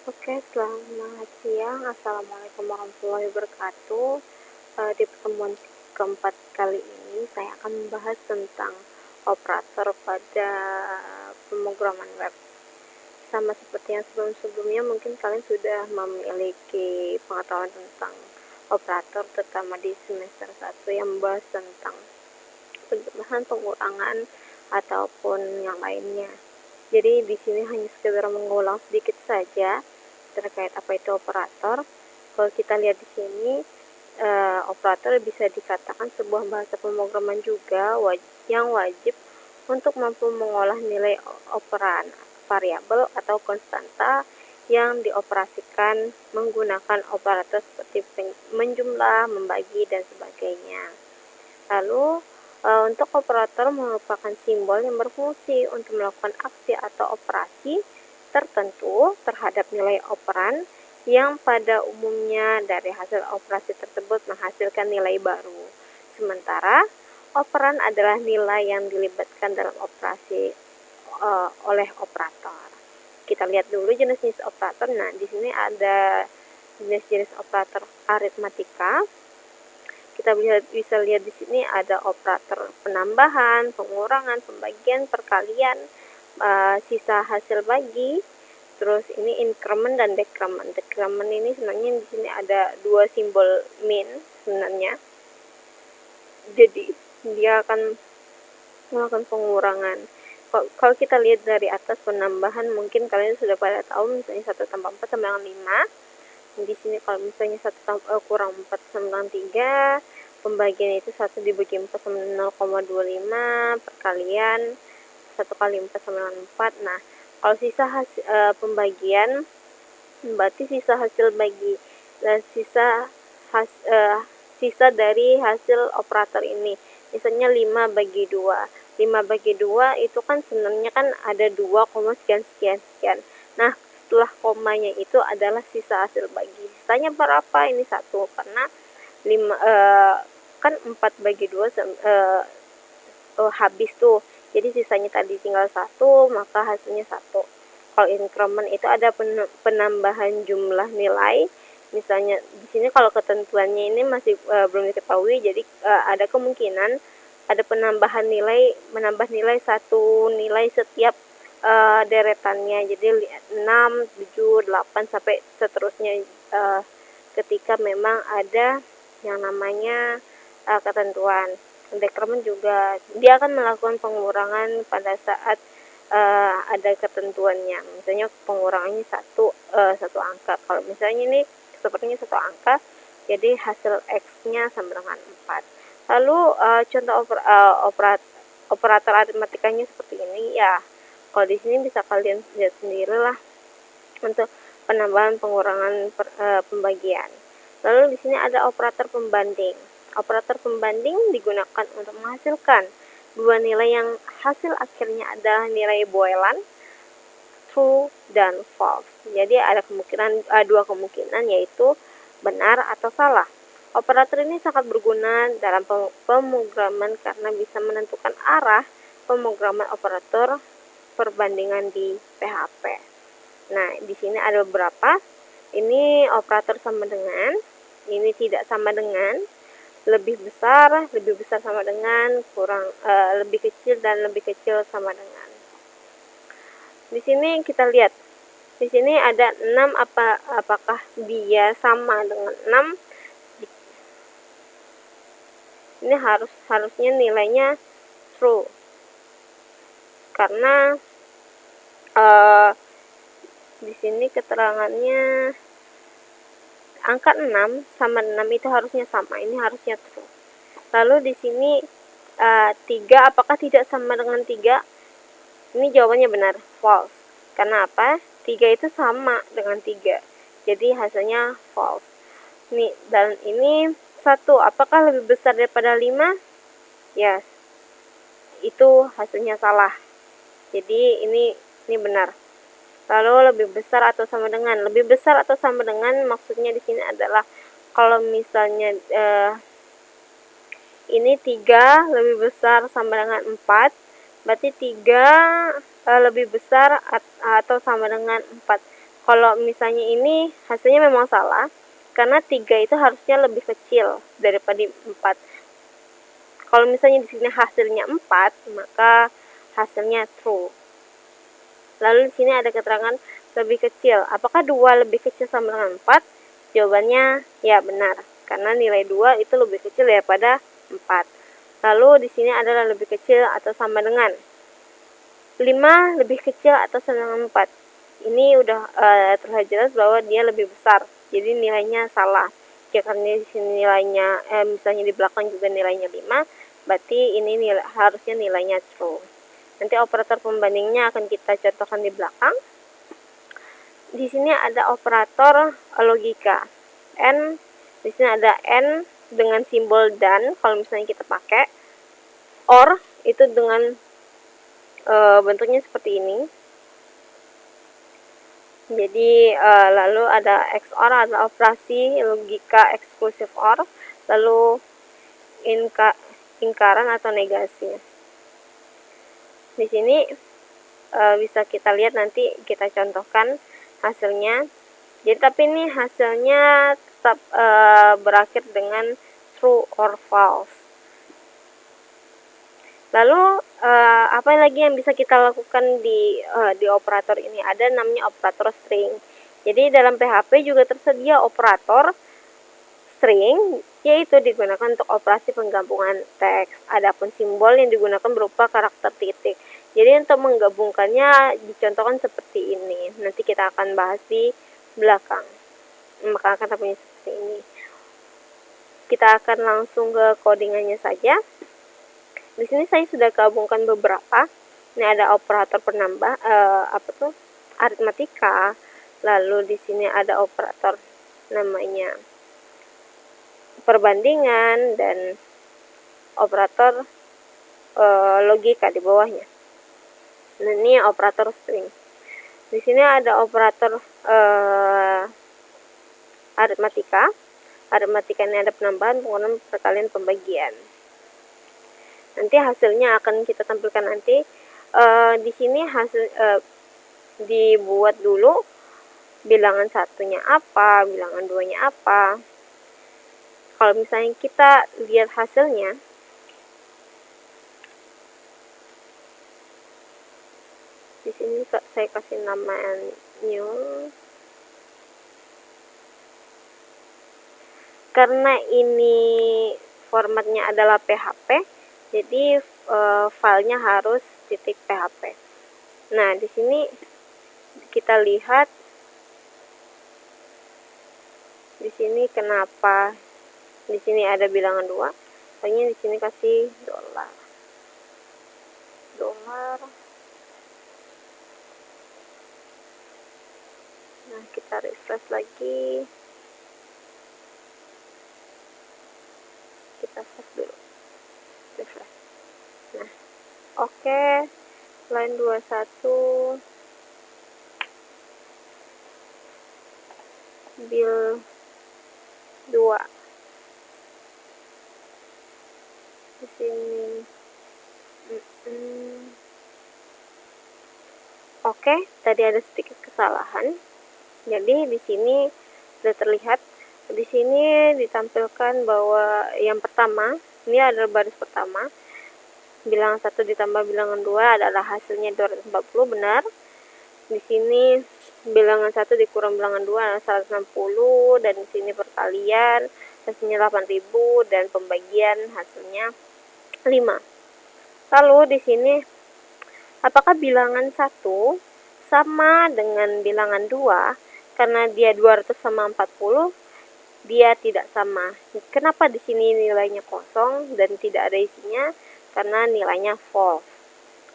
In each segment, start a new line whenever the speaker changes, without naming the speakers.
Oke, selamat siang. Assalamualaikum warahmatullahi wabarakatuh. Di pertemuan keempat kali ini, saya akan membahas tentang operator pada pemrograman web. Sama seperti yang sebelum-sebelumnya, mungkin kalian sudah memiliki pengetahuan tentang operator, terutama di semester 1 yang membahas tentang penjumlahan, pengurangan, ataupun yang lainnya. Jadi di sini hanya sekedar mengulang sedikit saja terkait apa itu operator. Kalau kita lihat di sini, operator bisa dikatakan sebuah bahasa pemrograman juga yang wajib untuk mampu mengolah nilai operan, variabel atau konstanta yang dioperasikan menggunakan operator seperti menjumlah, membagi, dan sebagainya. Lalu, untuk operator merupakan simbol yang berfungsi untuk melakukan aksi atau operasi tertentu terhadap nilai operan yang pada umumnya dari hasil operasi tersebut menghasilkan nilai baru. Sementara, operan adalah nilai yang dilibatkan dalam operasi oleh operator. Kita lihat dulu jenis-jenis operator. Nah, di sini ada jenis-jenis operator aritmatika. Kita bisa lihat di sini ada operator penambahan, pengurangan, pembagian, perkalian, sisa hasil bagi. Terus ini increment dan decrement. Decrement ini sebenarnya di sini ada dua simbol min sebenarnya. Jadi dia akan melakukan pengurangan. Kalau kita lihat dari atas penambahan, mungkin kalian sudah pada tahu, misalnya 1 tambah 4 sama dengan 5. Di sini kalau misalnya 1 kurang 4 sama dengan 3, pembagian itu 1 dibagi 4 sama dengan 0,25, perkalian 1 kali 4 sama dengan 4. Nah, kalau sisa hasil pembagian berarti sisa hasil bagi dan sisa dari hasil operator ini. Misalnya 5 bagi 2. 5 bagi 2 itu kan sebenarnya kan ada 2, sekian sekian sekian. Nah, setelah komanya itu adalah sisa hasil bagi. Sisanya berapa? Ini 1 karena 5 kan 4 bagi 2 habis tuh. Jadi sisanya tadi tinggal 1, maka hasilnya 1. Kalau increment itu ada penambahan jumlah nilai. Misalnya di sini kalau ketentuannya ini masih belum diketahui, jadi ada kemungkinan ada penambahan nilai, menambah nilai 1 nilai setiap deretannya. Jadi 6, 7, 8 sampai seterusnya ketika memang ada yang namanya ketentuan. Decrement juga dia akan melakukan pengurangan pada saat ada ketentuannya. Misalnya pengurangannya satu angka. Kalau misalnya ini sepertinya 1 angka, jadi hasil X-nya sama dengan 4. Lalu contoh operator aritmatikanya seperti ini ya. Kalau di sini bisa kalian lihat sendiri lah untuk penambahan, pengurangan, pembagian. Lalu di sini ada operator pembanding. Operator pembanding digunakan untuk menghasilkan dua nilai yang hasil akhirnya adalah nilai Boelan, true dan false. Jadi ada dua kemungkinan, yaitu benar atau salah. Operator ini sangat berguna dalam pemrograman karena bisa menentukan arah pemrograman operator perbandingan di PHP. Nah, di sini ada beberapa. Ini operator sama dengan, ini tidak sama dengan, lebih besar sama dengan, lebih kecil dan lebih kecil sama dengan. Di sini kita lihat. Di sini ada 6, apakah dia sama dengan 6? Ini harusnya nilainya true. Karena di sini keterangannya angka 6 sama 6 itu harusnya sama, ini harusnya true. Lalu di sini 3 apakah tidak sama dengan 3? Ini jawabannya benar, false. Karena apa? 3 itu sama dengan 3. Jadi hasilnya false. Nih, dan ini 1 apakah lebih besar daripada 5? Yes. Itu hasilnya salah. Jadi ini benar. Lalu lebih besar atau sama dengan. Lebih besar atau sama dengan maksudnya di sini adalah kalau misalnya ini 3 lebih besar sama dengan 4, berarti 3 lebih besar atau sama dengan 4. Kalau misalnya ini hasilnya memang salah, karena 3 itu harusnya lebih kecil daripada 4. Kalau misalnya di sini hasilnya 4, maka hasilnya true. Lalu di sini ada keterangan lebih kecil. Apakah 2 lebih kecil sama dengan 4? Jawabannya ya benar, karena nilai 2 itu lebih kecil daripada 4. Lalu di sini adalah lebih kecil atau sama dengan 5 lebih kecil atau sama dengan 4. Ini udah terlihat jelas bahwa dia lebih besar, jadi nilainya salah. Jika di sini nilainya misalnya di belakang juga nilainya 5, berarti ini harusnya nilainya true. Nanti operator pembandingnya akan kita contohkan di belakang. Di sini ada operator logika n, di sini ada n dengan simbol dan kalau misalnya kita pakai, or itu dengan bentuknya seperti ini. Jadi lalu ada XOR, ada operasi logika eksklusif OR, lalu ingkaran atau negasi. Di sini bisa kita lihat, nanti kita contohkan hasilnya. Jadi tapi ini hasilnya tetap berakhir dengan true or false. Lalu apa lagi yang bisa kita lakukan di operator ini? Ada namanya operator string. Jadi dalam PHP juga tersedia operator string, yaitu digunakan untuk operasi penggabungan teks. Adapun simbol yang digunakan berupa karakter titik. Jadi untuk menggabungkannya dicontohkan seperti ini. Nanti kita akan bahas di belakang. Maka kata bunyi seperti ini. Kita akan langsung ke codingannya saja. Di sini saya sudah gabungkan beberapa. Ini ada operator penambah, aritmatika. Lalu di sini ada operator namanya perbandingan dan operator logika di bawahnya. Nah, ini operator string. Di sini ada operator aritmatika. Aritmatika ini ada penambahan, pengurangan, perkalian, pembagian. Nanti hasilnya akan kita tampilkan nanti. Di sini hasil dibuat dulu bilangan satunya apa, bilangan duanya apa. Kalau misalnya kita lihat hasilnya, di sini saya kasih nama new. Karena ini formatnya adalah PHP, jadi filenya harus .php. Nah, di sini kita lihat di sini kenapa di sini ada bilangan 2. Soalnya di sini kasih dolar. Nah, kita refresh lagi. Kita save dulu. Refresh. Nah, oke. Line 21 bil 2 di sini. Oke, tadi ada sedikit kesalahan. Jadi di sini sudah terlihat, di sini ditampilkan bahwa yang pertama, ini adalah baris pertama. Bilangan 1 ditambah bilangan 2 adalah hasilnya 240, benar. Di sini bilangan 1 dikurang bilangan 2 adalah 160, dan di sini perkalian hasilnya 8000 dan pembagian hasilnya 5. Lalu di sini apakah bilangan 1 sama dengan bilangan 2? Karena dia 200 sama 40, dia tidak sama. Kenapa di sini nilainya kosong dan tidak ada isinya? Karena nilainya false.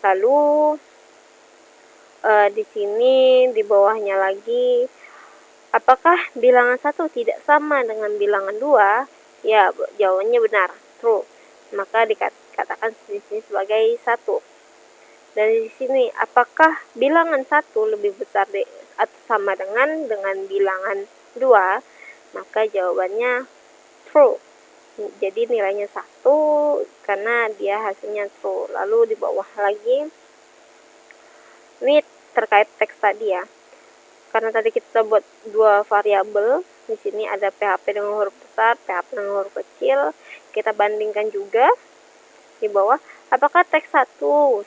Lalu di sini di bawahnya lagi, apakah bilangan 1 tidak sama dengan bilangan 2? Ya, jawabannya benar, true. Maka dikatakan di sini sebagai 1. Dan di sini apakah bilangan 1 lebih besar atau sama dengan bilangan 2? Maka jawabannya true. Jadi nilainya 1 karena dia hasilnya true. Lalu di bawah lagi, ini terkait teks tadi ya. karena tadi kita buat dua variabel. Di sini ada PHP dengan huruf besar, PHP dengan huruf kecil. Kita bandingkan juga di bawah. Apakah teks 1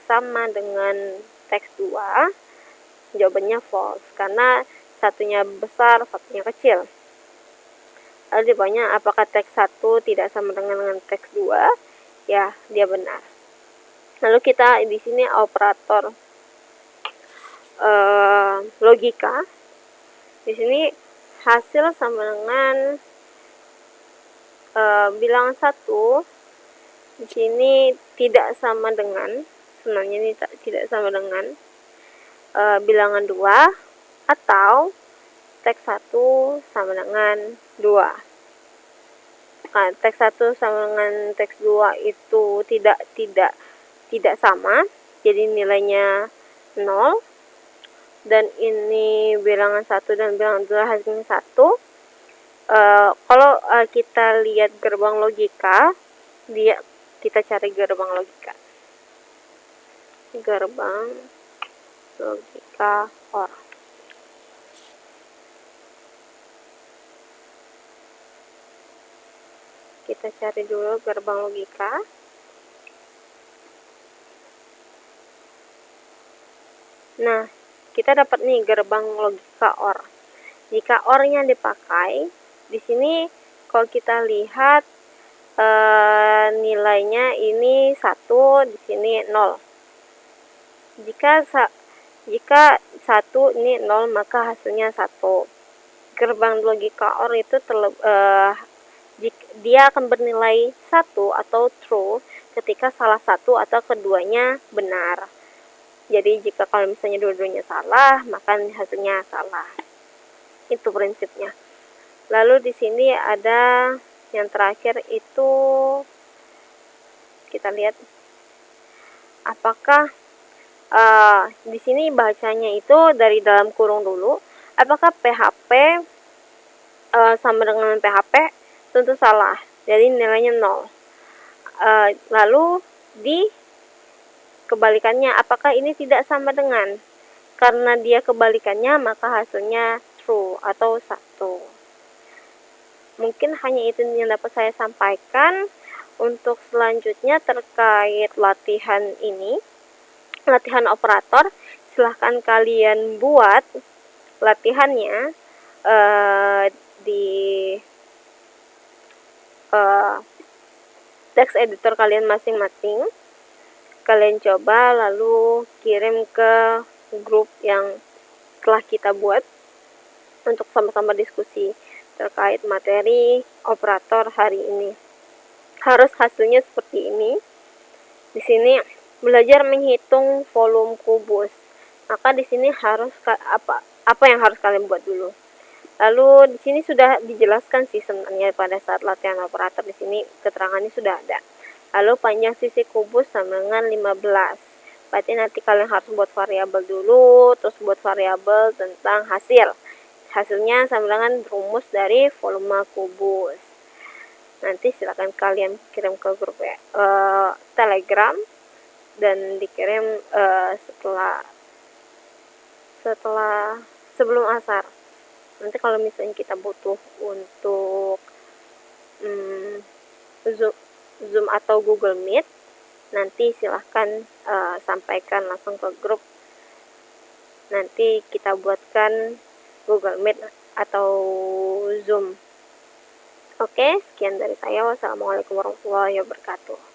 sama dengan teks 2? Jawabannya false, karena satunya besar, satunya kecil. Lalu di bawahnya, apakah teks 1 tidak sama dengan teks 2? Ya, dia benar. Lalu kita di sini operator logika. Di sini hasil sama dengan bilangan 1. Di sini tidak sama dengan, sebenarnya ini tidak sama dengan bilangan 2, atau teks 1 sama dengan 2. Nah, teks 1 sama dengan teks 2 itu tidak sama, jadi nilainya 0. Dan ini bilangan 1 dan bilangan 2 hasilnya 1. Kalau kita lihat gerbang logika, kita cari gerbang logika. Gerbang logika OR. Kita cari dulu gerbang logika. Nah, kita dapat nih gerbang logika OR. Jika OR-nya dipakai, di sini kalau kita lihat nilainya ini 1, di sini 0. Jika 1 ini 0, maka hasilnya 1. Gerbang logika OR itu dia akan bernilai 1 atau true ketika salah satu atau keduanya benar. Jadi jika kalau misalnya dua-duanya salah, maka hasilnya salah. Itu prinsipnya. Lalu di sini ada yang terakhir itu, kita lihat apakah di sini bacanya itu dari dalam kurung dulu. Apakah PHP sama dengan PHP? Tentu salah. Jadi nilainya 0. Lalu di kebalikannya, apakah ini tidak sama dengan? Karena dia kebalikannya, maka hasilnya true atau 1. Mungkin hanya itu yang dapat saya sampaikan. Untuk selanjutnya terkait latihan ini, latihan operator, silahkan kalian buat latihannya di text editor kalian masing-masing. Kalian coba lalu kirim ke grup yang telah kita buat untuk sama-sama diskusi terkait materi operator hari ini. Harus hasilnya seperti ini. Di sini belajar menghitung volume kubus. Maka di sini harus apa yang harus kalian buat dulu. Lalu di sini sudah dijelaskan sih sebenarnya pada saat latihan operator, di sini keterangannya sudah ada. Lalu panjang sisi kubus sama dengan 15. Berarti nanti kalian harus buat variabel dulu, terus buat variabel tentang hasil. Hasilnya sama dengan rumus dari volume kubus. Nanti silakan kalian kirim ke grup Telegram dan dikirim sebelum asar. Nanti kalau misalnya kita butuh untuk Zoom atau Google Meet, nanti silahkan sampaikan langsung ke grup. Nanti kita buatkan Google Meet atau Zoom. Oke, sekian dari saya. Wassalamualaikum warahmatullahi wabarakatuh.